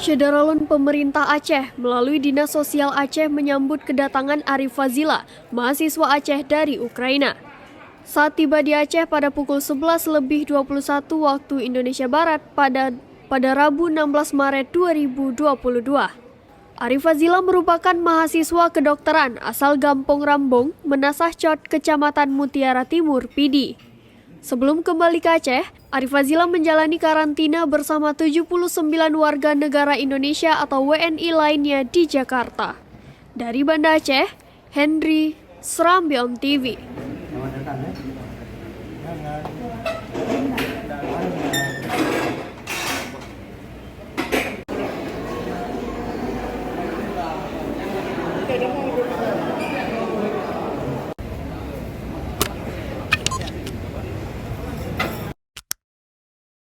Syederalun pemerintah Aceh melalui Dinas Sosial Aceh menyambut kedatangan Arif Fazila, mahasiswa Aceh dari Ukraina. Saat tiba di Aceh pada pukul 11.21 waktu Indonesia Barat pada Rabu 16 Maret 2022. Arif Fazila merupakan mahasiswa kedokteran asal Gampong Rambong, Menasahcot, Kecamatan Mutiara Timur, Pidi. Sebelum kembali ke Aceh, Arif Fazila menjalani karantina bersama 79 warga negara Indonesia atau WNI lainnya di Jakarta. Dari Banda Aceh, Henry, Serambi On TV.